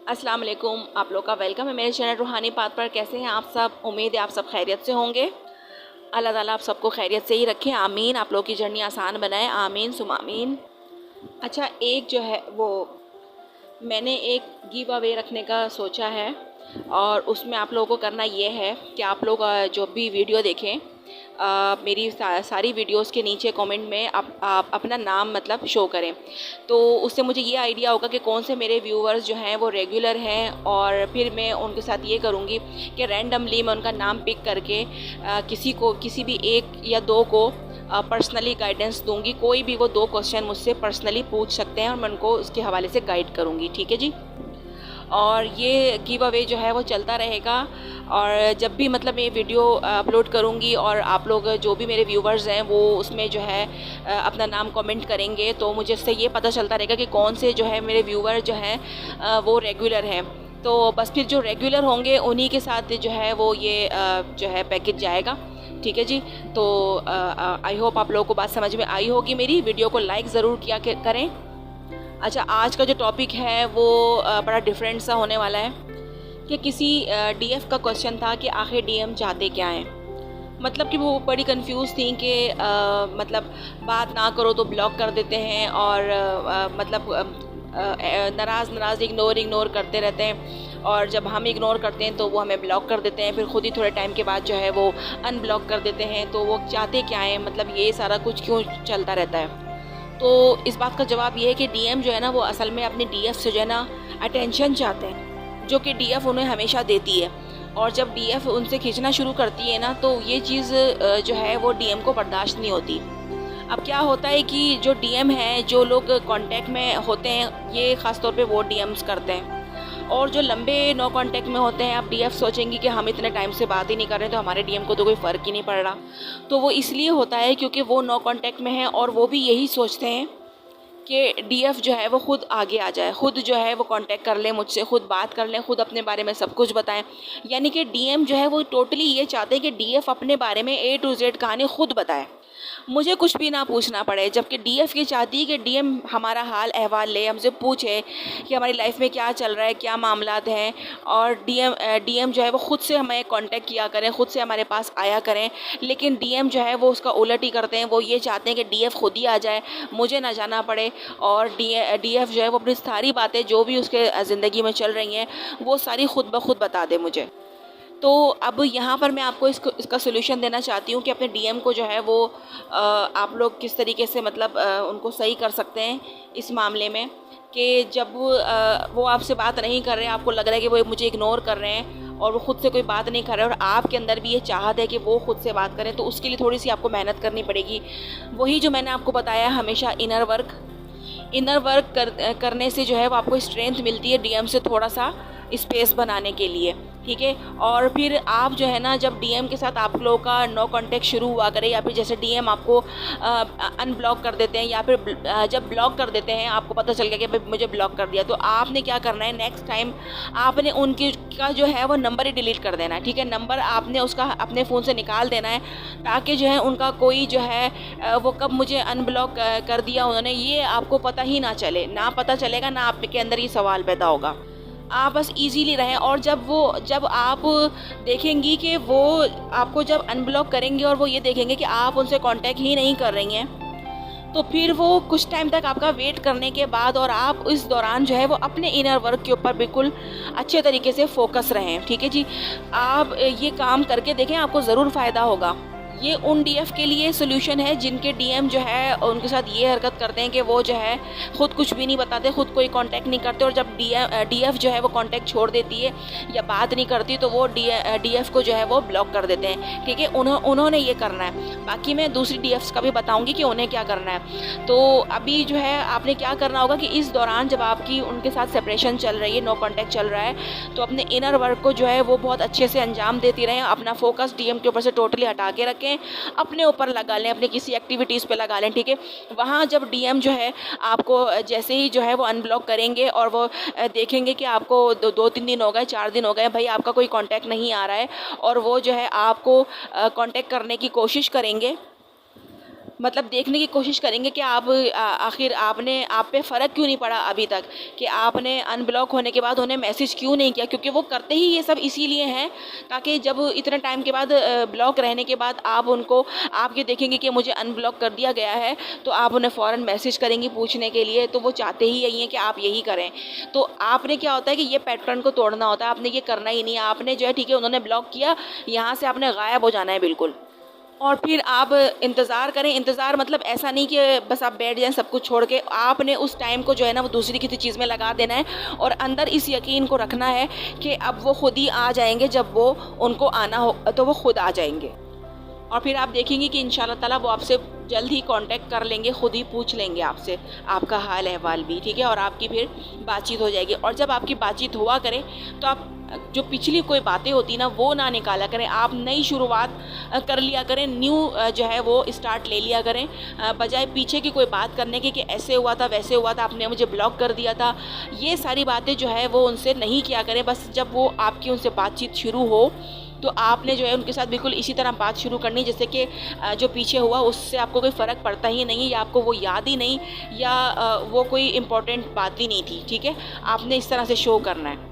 अस्सलाम वालेकुम। आप लोग का वेलकम है मेरे चैनल रूहानी बात पर। कैसे हैं आप सब? उम्मीद है आप सब खैरियत से होंगे। अल्लाह ताला आप सबको खैरियत से ही रखें, आमीन। आप लोग की जर्नी आसान बनाए, आमीन सुम आमीन। अच्छा, एक जो है वो मैंने एक गिव अवे रखने का सोचा है और उसमें आप लोगों को करना ये है कि आप लोग जो भी वीडियो देखें मेरी सारी वीडियोस के नीचे कमेंट में आप अपना नाम मतलब शो करें। तो उससे मुझे ये आइडिया होगा कि कौन से मेरे व्यूअर्स जो हैं वो रेगुलर हैं, और फिर मैं उनके साथ ये करूँगी कि रैंडमली मैं उनका नाम पिक करके किसी भी एक या दो को पर्सनली गाइडेंस दूंगी। कोई भी वो 2 क्वेश्चन मुझसे पर्सनली पूछ सकते हैं और मैं उनको उसके हवाले से गाइड करूँगी, ठीक है जी। और ये गिव अवे जो है वो चलता रहेगा, और जब भी मतलब मैं वीडियो अपलोड करूँगी और आप लोग जो भी मेरे व्यूवर्स हैं वो उसमें जो है अपना नाम कमेंट करेंगे, तो मुझे इससे ये पता चलता रहेगा कि कौन से जो है मेरे व्यूवर जो हैं वो रेगुलर हैं। तो बस फिर जो रेगुलर होंगे उन्हीं के साथ जो है वो ये जो है पैकेज जाएगा, ठीक है जी। तो आई होप आप लोगों को बात समझ में आई होगी मेरी। वीडियो को लाइक ज़रूर किया करें। अच्छा, आज का जो टॉपिक है वो बड़ा डिफरेंट सा होने वाला है कि किसी डीएफ का क्वेश्चन था कि आखिर डीएम चाहते क्या हैं। मतलब कि वो बड़ी कंफ्यूज थी कि मतलब बात ना करो तो ब्लॉक कर देते हैं, और मतलब नाराज़ इग्नोर करते रहते हैं, और जब हम इग्नोर करते हैं तो वो हमें ब्लॉक कर देते हैं। फिर खुद ही थोड़े टाइम के बाद जो है वो अनब्लॉक कर देते हैं। तो वो चाहते क्या हैं, मतलब ये सारा कुछ क्यों चलता रहता है। तो इस बात का जवाब ये है कि डीएम जो है ना वो असल में अपने डीएफ से जो है ना अटेंशन चाहते हैं, जो कि डीएफ उन्हें हमेशा देती है। और जब डीएफ उनसे खींचना शुरू करती है ना, तो ये चीज़ जो है वो डीएम को बर्दाश्त नहीं होती। अब क्या होता है कि जो डीएम हैं, जो लोग कांटेक्ट में होते हैं, ये ख़ास तौर पे वो डीएम्स करते हैं। और जो लंबे नो कांटेक्ट में होते हैं, आप डीएफ सोचेंगी कि हम इतने टाइम से बात ही नहीं कर रहे, तो हमारे डीएम को तो कोई फ़र्क ही नहीं पड़ रहा। तो वो इसलिए होता है क्योंकि वो नो कांटेक्ट में हैं, और वो भी यही सोचते हैं कि डीएफ जो है वो खुद आगे आ जाए, खुद जो है वो कांटेक्ट कर ले मुझसे, खुद बात कर लें, खुद अपने बारे में सब कुछ बताएं। यानी कि डीएम जो है वो टोटली ये चाहते हैं कि डीएफ अपने बारे में A to Z कहानी खुद बताए, मुझे कुछ भी ना पूछना पड़े। जबकि डीएफ ये चाहती है कि डीएम हमारा हाल अहवाल ले, हमसे पूछे कि हमारी लाइफ में क्या चल रहा है, क्या मामलात हैं, और डीएम जो है वो खुद से हमें कांटेक्ट किया करें, खुद से हमारे पास आया करें। लेकिन डीएम जो है वो उसका उलट ही करते हैं। वो ये चाहते हैं कि डीएफ खुद ही आ जाए, मुझे ना जाना पड़े, और डीएफ जो है वो अपनी सारी बातें जो भी उसके ज़िंदगी में चल रही हैं वो सारी खुद ब खुद बता दे मुझे। तो अब यहाँ पर मैं आपको इसका सोल्यूशन देना चाहती हूँ कि अपने डीएम को जो है वो आप लोग किस तरीके से मतलब उनको सही कर सकते हैं इस मामले में, कि जब वो आपसे बात नहीं कर रहे हैं, आपको लग रहा है कि वो मुझे इग्नोर कर रहे हैं और वो खुद से कोई बात नहीं कर रहे, और आपके अंदर भी ये चाहत है कि वो खुद से बात करें, तो उसके लिए थोड़ी सी आपको मेहनत करनी पड़ेगी। वही जो मैंने आपको बताया, हमेशा इनर वर्क करने से जो है वो आपको स्ट्रेंथ मिलती है डीएम से थोड़ा सा स्पेस बनाने के लिए, ठीक है। और फिर आप जो है ना, जब डीएम के साथ आप लोगों का नो कांटेक्ट शुरू हुआ करे, या फिर जैसे डीएम आपको अनब्लॉक कर देते हैं, या फिर जब ब्लॉक कर देते हैं, आपको पता चल गया कि भाई मुझे ब्लॉक कर दिया, तो आपने क्या करना है, नेक्स्ट टाइम आपने उनकी का जो है वो नंबर ही डिलीट कर देना है, ठीक है। नंबर आपने उसका अपने फ़ोन से निकाल देना है, ताकि जो है उनका कोई जो है वो कब मुझे अनब्लॉक कर दिया उन्होंने, ये आपको पता ही ना चले, ना पता चलेगा, ना आपके अंदर ये सवाल पैदा होगा। आप बस इजीली रहें। और जब आप देखेंगी कि वो आपको जब अनब्लॉक करेंगे और वो ये देखेंगे कि आप उनसे कांटेक्ट ही नहीं कर रही हैं, तो फिर वो कुछ टाइम तक आपका वेट करने के बाद, और आप इस दौरान जो है वो अपने इनर वर्क के ऊपर बिल्कुल अच्छे तरीके से फोकस रहें, ठीक है जी। आप ये काम करके देखें, आपको ज़रूर फ़ायदा होगा। ये उन डीएफ के लिए सोल्यूशन है जिनके डीएम जो है उनके साथ ये हरकत करते हैं कि वो जो है ख़ुद कुछ भी नहीं बताते, ख़ुद कोई कांटेक्ट नहीं करते, और जब डीएफ जो है वो कांटेक्ट छोड़ देती है या बात नहीं करती, तो वो डीएफ को जो है वो ब्लॉक कर देते हैं, ठीक है। उन्होंने ये करना है। बाकी मैं दूसरी डीएफ्स का भी बताऊंगी कि उन्हें क्या करना है। तो अभी जो है आपने क्या करना होगा कि इस दौरान जब आपकी उनके साथ सेपरेशन चल रही है, नो कांटेक्ट चल रहा है, तो अपने इनर वर्क को जो है वो बहुत अच्छे से अंजाम देती रहें। अपना फोकस डीएम के ऊपर से टोटली हटा के रखें, अपने ऊपर लगा लें, अपने किसी एक्टिविटीज़ पे लगा लें, ठीक है। वहाँ जब डीएम जो है आपको जैसे ही जो है वो अनब्लॉक करेंगे, और वो देखेंगे कि आपको 2-3 दिन हो गए, 4 दिन हो गए, भाई आपका कोई कांटेक्ट नहीं आ रहा है, और वो जो है आपको कांटेक्ट करने की कोशिश करेंगे, मतलब देखने की कोशिश करेंगे कि आप आखिर आप पे फ़र्क क्यों नहीं पड़ा अभी तक, कि आपने अनब्लॉक होने के बाद उन्हें मैसेज क्यों नहीं किया, क्योंकि वो करते ही ये सब इसीलिए हैं ताकि जब इतने टाइम के बाद ब्लॉक रहने के बाद आप ये देखेंगे कि मुझे अनब्लॉक कर दिया गया है, तो आप उन्हें फ़ौरन मैसेज करेंगी पूछने के लिए। तो वो चाहते ही यही है कि आप यही करें। तो आपने क्या होता है कि ये पैटर्न को तोड़ना होता है, आपने ये करना ही नहीं है। आपने जो है ठीक है, उन्होंने ब्लॉक किया, यहाँ से आपने गायब हो जाना है बिल्कुल। और फिर आप इंतज़ार करें। इंतज़ार मतलब ऐसा नहीं कि बस आप बैठ जाएं सब कुछ छोड़ के, आपने उस टाइम को जो है ना वो दूसरी किसी चीज़ में लगा देना है और अंदर इस यकीन को रखना है कि अब वो खुद ही आ जाएंगे। जब वो उनको आना हो तो वो खुद आ जाएंगे और फिर आप देखेंगे कि इंशाल्लाह ताला वो आपसे जल्द ही कांटेक्ट कर लेंगे, खुद ही पूछ लेंगे आपसे आपका हाल अहवाल भी, ठीक है। और आपकी फिर बातचीत हो जाएगी। और जब आपकी बातचीत हुआ करे तो आप जो पिछली कोई बातें होती ना वो ना निकाला करें, आप नई शुरुआत कर लिया करें, न्यू जो है वो स्टार्ट ले लिया करें, बजाय पीछे की कोई बात करने की कि ऐसे हुआ था वैसे हुआ था, आपने मुझे ब्लॉक कर दिया था। ये सारी बातें जो है वो उनसे नहीं किया करें। बस जब वो आपकी उनसे बातचीत शुरू हो तो आपने जो है उनके साथ बिल्कुल इसी तरह बात शुरू करनी जैसे कि जो पीछे हुआ उससे आपको कोई फ़र्क पड़ता ही नहीं, या आपको वो याद ही नहीं, या वो कोई इम्पोर्टेंट बात ही नहीं थी, ठीक है। आपने इस तरह से शो करना है।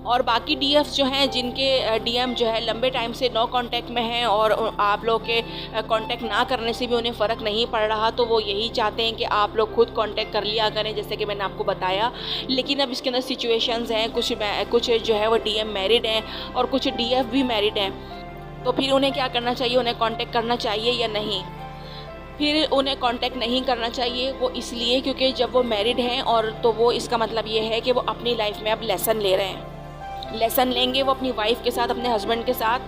और बाकी डीएफ जो हैं जिनके डीएम जो है लंबे टाइम से नो कांटेक्ट में हैं और आप लोग के कांटेक्ट ना करने से भी उन्हें फ़र्क नहीं पड़ रहा, तो वो यही चाहते हैं कि आप लोग खुद कांटेक्ट कर लिया करें, जैसे कि मैंने आपको बताया। लेकिन अब इसके अंदर सिचुएशंस हैं, कुछ जो है वो डीएम मैरिड हैं और कुछ डीएफ भी मैरिड हैं। तो फिर उन्हें क्या करना चाहिए, उन्हें कांटेक्ट करना चाहिए या नहीं? फिर उन्हें कांटेक्ट नहीं करना चाहिए, वो इसलिए क्योंकि जब वो मैरिड हैं और तो वो इसका मतलब ये है कि वो अपनी लाइफ में अब लेसन ले रहे हैं, लेसन लेंगे वो अपनी वाइफ के साथ, अपने हस्बैंड के साथ।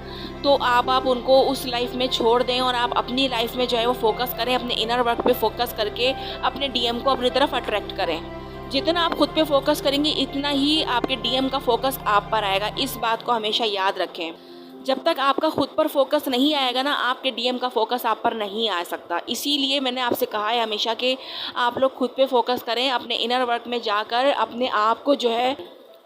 तो आप उनको उस लाइफ में छोड़ दें और आप अपनी लाइफ में जो है वो फोकस करें, अपने इनर वर्क पे फोकस करके अपने डीएम को अपनी तरफ अट्रैक्ट करें। जितना आप खुद पे फोकस करेंगे इतना ही आपके डीएम का फोकस आप पर आएगा। इस बात को हमेशा याद रखें। जब तक आपका खुद पर फोकस नहीं आएगा ना, आपके डीएम का फोकस आप पर नहीं आ सकता। इसीलिए मैंने आपसे कहा है हमेशा कि आप लोग खुद पे फोकस करें, अपने इनर वर्क में जाकर अपने आप को जो है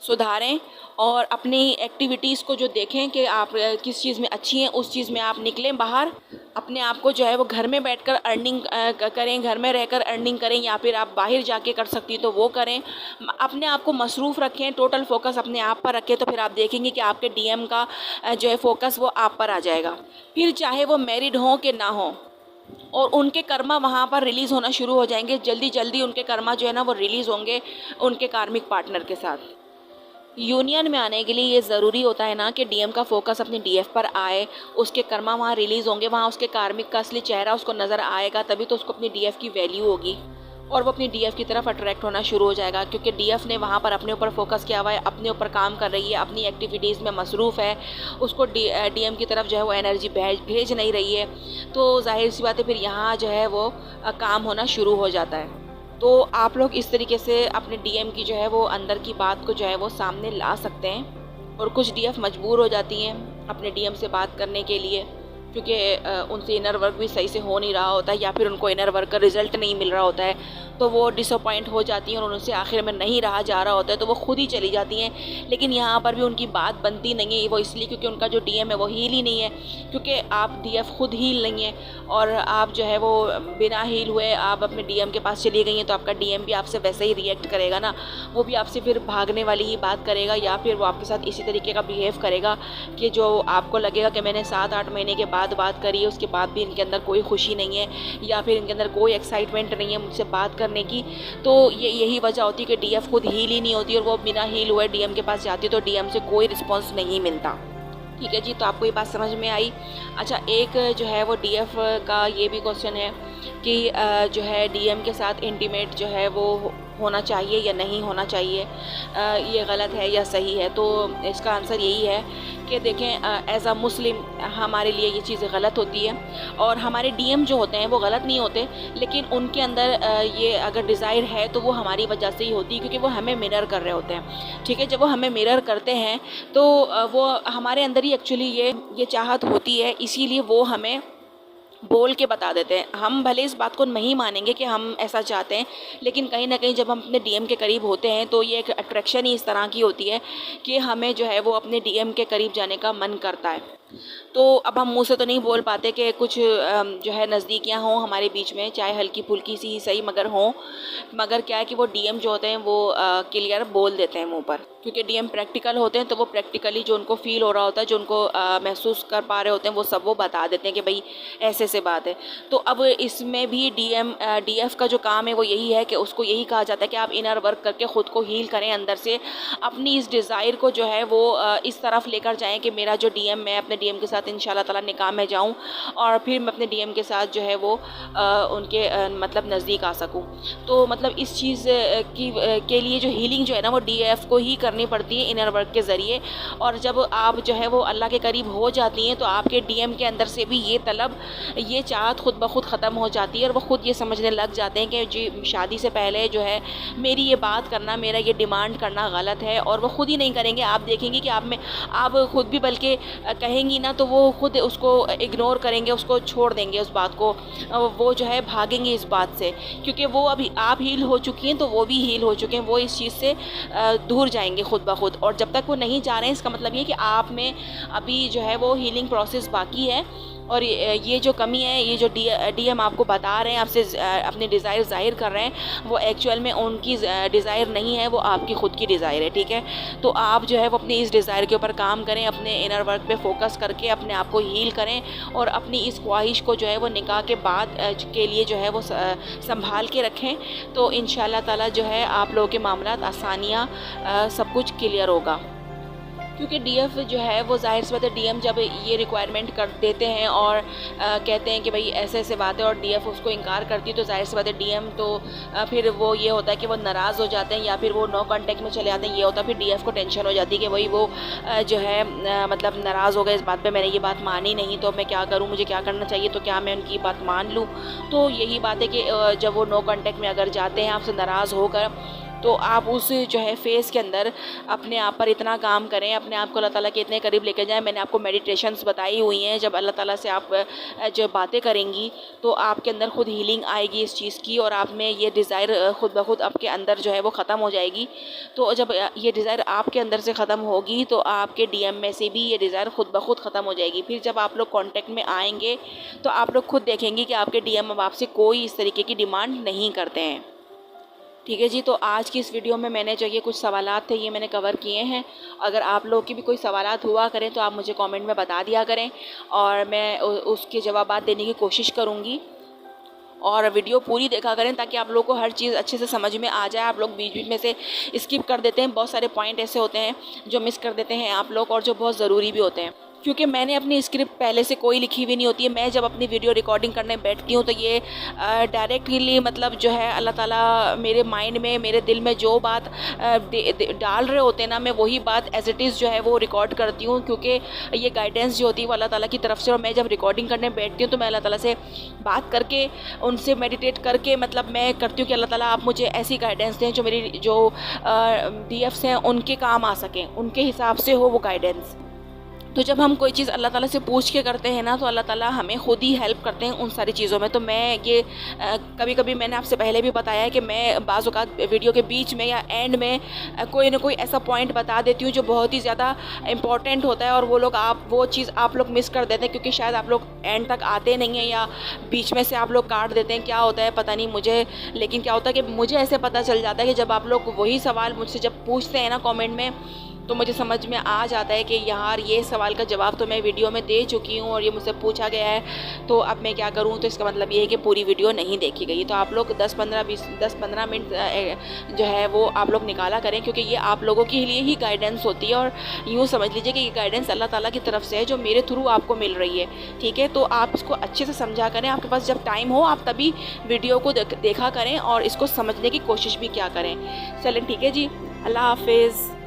सुधारें और अपनी एक्टिविटीज़ को जो देखें कि आप किस चीज़ में अच्छी हैं, उस चीज़ में आप निकलें बाहर। अपने आप को जो है वो घर में बैठकर अर्निंग करें, घर में रहकर अर्निंग करें, या फिर आप बाहर जाके कर सकती तो वो करें। अपने आप को मसरूफ़ रखें, टोटल फोकस अपने आप पर रखें, तो फिर आप देखेंगे कि आपके डीएम का जो है फोकस वो आप पर आ जाएगा। फिर चाहे वो मैरिड हों कि ना हों, और उनके कर्मा वहाँ पर रिलीज़ होना शुरू हो जाएंगे। जल्दी जल्दी उनके कर्मा जो है ना वो रिलीज़ होंगे उनके कार्मिक पार्टनर के साथ। यूनियन में आने के लिए ये ज़रूरी होता है ना कि डीएम का फोकस अपनी डीएफ पर आए, उसके कर्मा वहाँ रिलीज़ होंगे, वहाँ उसके कार्मिक का असली चेहरा उसको नज़र आएगा, तभी तो उसको अपनी डीएफ की वैल्यू होगी और वो अपनी डीएफ की तरफ अट्रैक्ट होना शुरू हो जाएगा। क्योंकि डीएफ ने वहाँ पर अपने ऊपर फोकस किया हुआ है, अपने ऊपर काम कर रही है, अपनी एक्टिविटीज़ में मसरूफ़ है, उसको डीएम की तरफ जो है वो एनर्जी भेज नहीं रही है। तो जाहिर सी बात है फिर यहाँ जो है वो काम होना शुरू हो जाता है। तो आप लोग इस तरीके से अपने डीएम की जो है वो अंदर की बात को जो है वो सामने ला सकते हैं। और कुछ डीएफ मजबूर हो जाती हैं अपने डीएम से बात करने के लिए, क्योंकि उनसे इनर वर्क भी सही से हो नहीं रहा होता है, या फिर उनको इनर वर्क का रिज़ल्ट नहीं मिल रहा होता है, तो वो डिसअपॉइंट हो जाती हैं और उनसे आखिर में नहीं रहा जा रहा होता है, तो वो खुद ही चली जाती हैं। लेकिन यहाँ पर भी उनकी बात बनती नहीं है, वो इसलिए क्योंकि उनका जो डीएम है वो हील ही नहीं है, क्योंकि आप डीएफ खुद हील नहीं है और आप जो है वो बिना हील हुए आप अपने डीएम के पास चली गई हैं, तो आपका डीएम भी आपसे वैसे ही रिएक्ट करेगा ना, वो भी आपसे फिर भागने वाली ही बात करेगा, या फिर वो आपके साथ इसी तरीके का बिहेव करेगा कि जो आपको लगेगा कि मैंने 7-8 महीने के बाद बात करी है, उसके बाद भी इनके अंदर कोई खुशी नहीं है, या फिर इनके अंदर कोई एक्साइटमेंट नहीं है मुझसे बात करने की। तो यही वजह होती है कि डीएफ खुद हील ही नहीं होती और वो बिना हील हुए डीएम के पास जाती है, तो डीएम से कोई रिस्पॉन्स नहीं मिलता। ठीक है जी, तो आपको ये बात समझ में आई। अच्छा, एक जो है वो डीएफ का ये भी क्वेश्चन है कि जो है डीएम के साथ इंटीमेट जो है वो होना चाहिए या नहीं होना चाहिए, ये गलत है या सही है। तो इसका आंसर यही है कि देखें, एज़ अ मुस्लिम हमारे लिए ये चीज़ गलत होती है, और हमारे डीएम जो होते हैं वो गलत नहीं होते, लेकिन उनके अंदर ये अगर डिज़ायर है तो वो हमारी वजह से ही होती है, क्योंकि वो हमें मिरर कर रहे होते हैं। ठीक है, जब वो हमें मिरर करते हैं तो वो हमारे अंदर ही एक्चुअली ये चाहत होती है, इसीलिए वो हमें बोल के बता देते हैं। हम भले इस बात को नहीं मानेंगे कि हम ऐसा चाहते हैं, लेकिन कहीं ना कहीं जब हम अपने डीएम के करीब होते हैं तो ये एक अट्रैक्शन ही इस तरह की होती है कि हमें जो है वो अपने डीएम के करीब जाने का मन करता है। तो अब हम मुँह से तो नहीं बोल पाते कि कुछ जो है नज़दीकियाँ हों हमारे बीच में, चाहे हल्की फुल्की सी ही सही मगर हों। मगर क्या है कि वो डीएम जो होते हैं वो क्लियर बोल देते हैं मुँह पर, क्योंकि डीएम प्रैक्टिकल होते हैं, तो वो प्रैक्टिकली जो उनको फ़ील हो रहा होता है, जो उनको महसूस कर पा रहे होते हैं, वो सब वो बता देते हैं कि भाई ऐसे ऐसे बात है। तो अब इसमें भी डीएफ का जो काम है वो यही है कि उसको यही कहा जाता है कि आप इनर वर्क करके ख़ुद को हील करें अंदर से, अपनी इस डिज़ायर को जो है वो इस तरफ लेकर जाएँ कि मेरा जो डीएम, मैं अपने डीएम के साथ इंशाल्लाह ताला निकाह में जाऊँ और फिर मैं अपने डीएम के साथ जो है वो उनके मतलब नज़दीक आ सकूँ। तो मतलब इस चीज़ के लिए जो हीलिंग जो है ना वो डीएफ को ही करनी पड़ती है इनर वर्क के ज़रिए। और जब आप जो है वो अल्लाह के करीब हो जाती हैं तो आपके डीएम के अंदर से भी ये तलब, ये चाहत खुद ब खुद ख़त्म हो जाती है और वो खुद ये समझने लग जाते हैं कि जी शादी से पहले जो है मेरी ये बात करना, मेरा ये डिमांड करना गलत है, और वो खुद ही नहीं करेंगे। आप देखेंगे कि आप खुद भी बल्कि कहेंगी ना तो वो खुद उसको इग्नोर करेंगे, उसको छोड़ देंगे उस बात को, वो जो है भागेंगे इस बात से, क्योंकि वो अभी आप हील हो चुकी हैं तो वो भी हील हो चुके हैं, वो इस चीज़ से दूर जाएंगे खुद ब खुद। और जब तक वो नहीं जा रहे हैं इसका मतलब ये कि आप में अभी जो है वो हीलिंग प्रोसेस बाकी है, और ये जो कमी है, ये जो डीएम आपको बता रहे हैं, आपसे अपनी डिज़ायर ज़ाहिर कर रहे हैं, वो एक्चुअल में उनकी डिज़ायर नहीं है, वो आपकी ख़ुद की डिज़ायर है। ठीक है, तो आप जो है वो अपनी इस डिज़ायर के ऊपर काम करें, अपने इनर वर्क पे फोकस करके अपने आप को हील करें और अपनी इस ख्वाहिश को जो है वो निकाह के बाद के लिए जो है वो संभाल के रखें। तो इंशाल्लाह ताला जो है आप लोगों के मामलात आसानियाँ सब कुछ क्लियर होगा। क्योंकि डीएफ जो है वो ज़ाहिर सी बात है, डीएम जब ये रिक्वायरमेंट कर देते हैं और कहते हैं कि भाई ऐसे ऐसे बात है और डीएफ उसको इनकार करती है, तो ज़ाहिर सी बात है डीएम तो फिर वो ये होता है कि वो नाराज़ हो जाते हैं या फिर वो नो कांटेक्ट में चले जाते हैं। ये होता है फिर डीएफ को टेंशन हो जाती है कि भाई वो जो है मतलब नाराज़ हो गए इस बात पर, मैंने ये बात मानी नहीं तो मैं क्या करूँ, मुझे क्या करना चाहिए, तो क्या मैं उनकी बात मान लूँ। तो यही बात है कि जब वो नो कांटेक्ट में अगर जाते हैं आपसे नाराज़ होकर, तो आप उस जो है फेज़ के अंदर अपने आप पर इतना काम करें, अपने आप को अल्लाह ताला के इतने करीब लेके जाएं। मैंने आपको मेडिटेशंस बताई हुई हैं, जब अल्लाह ताला से आप जो बातें करेंगी तो आपके अंदर खुद हीलिंग आएगी इस चीज़ की, और आप में ये डिज़ायर खुद ब खुद आपके अंदर जो है वो ख़त्म हो जाएगी। तो जब ये डिज़ायर आपके अंदर से ख़त्म होगी तो आपके डीएम में से भी ये डिज़ायर खुद ब खुद ख़त्म हो जाएगी। फिर जब आप लोग कॉन्टेक्ट में आएंगे तो आप लोग खुद देखेंगे कि आपके डीएम अब आपसे कोई इस तरीके की डिमांड नहीं करते हैं। ठीक है जी, तो आज की इस वीडियो में मैंने जो ये कुछ सवालात थे ये मैंने कवर किए हैं। अगर आप लोग की भी कोई सवालात हुआ करें तो आप मुझे कमेंट में बता दिया करें और मैं उसके जवाबात देने की कोशिश करूँगी। और वीडियो पूरी देखा करें ताकि आप लोग को हर चीज़ अच्छे से समझ में आ जाए। आप लोग बीच बीच में से स्किप कर देते हैं, बहुत सारे पॉइंट ऐसे होते हैं जो मिस कर देते हैं आप लोग और जो बहुत ज़रूरी भी होते हैं, क्योंकि मैंने अपनी स्क्रिप्ट पहले से कोई लिखी हुई नहीं होती है। मैं जब अपनी वीडियो रिकॉर्डिंग करने बैठती हूँ तो ये डायरेक्टली मतलब जो है अल्लाह ताला मेरे माइंड में, मेरे दिल में जो बात डाल रहे होते हैं ना, मैं वही बात एज इट इज़ जो है वो रिकॉर्ड करती हूँ, क्योंकि ये गाइडेंस जो होती है वो अल्लाह ताला की तरफ से। और मैं जब रिकॉर्डिंग करने बैठती हूँ तो मैं अल्लाह ताला से बात करके, उनसे मेडिटेट करके मतलब मैं करती हूँ कि अल्लाह ताला आप मुझे ऐसी गाइडेंस दें जो मेरी जो डीएफ्स हैं उनके काम आ सकें, उनके हिसाब से हो वो गाइडेंस। तो जब हम कोई चीज़ अल्लाह ताला से पूछ के करते हैं ना तो अल्लाह ताला हमें खुद ही हेल्प करते हैं उन सारी चीज़ों में। तो मैं ये कभी कभी मैंने आपसे पहले भी बताया है कि मैं बाज़ औक़ात वीडियो के बीच में या एंड में कोई ना कोई ऐसा पॉइंट बता देती हूँ जो बहुत ही ज़्यादा इम्पॉर्टेंट होता है और वो चीज़ आप लोग मिस कर देते हैं, क्योंकि शायद आप लोग एंड तक आते नहीं हैं या बीच में से आप लोग काट देते हैं। क्या होता है पता नहीं मुझे, लेकिन क्या होता है कि मुझे ऐसे पता चल जाता है कि जब आप लोग वही सवाल मुझसे जब पूछते हैं ना कमेंट में, तो मुझे समझ में आ जाता है कि यार ये सवाल का जवाब तो मैं वीडियो में दे चुकी हूँ और ये मुझसे पूछा गया है, तो अब मैं क्या करूँ। तो इसका मतलब ये है कि पूरी वीडियो नहीं देखी गई। तो आप लोग 10-15 मिनट जो है वो आप लोग निकाला करें, क्योंकि ये आप लोगों के लिए ही गाइडेंस होती है। और यूँ समझ लीजिए कि ये गाइडेंस अल्लाह ताला की तरफ से है जो मेरे थ्रू आपको मिल रही है। ठीक है, तो आप इसको अच्छे से समझा करें। आपके पास जब टाइम हो आप तभी वीडियो को देखा करें और इसको समझने की कोशिश भी क्या करें। चलें ठीक है जी, अल्लाह हाफिज़।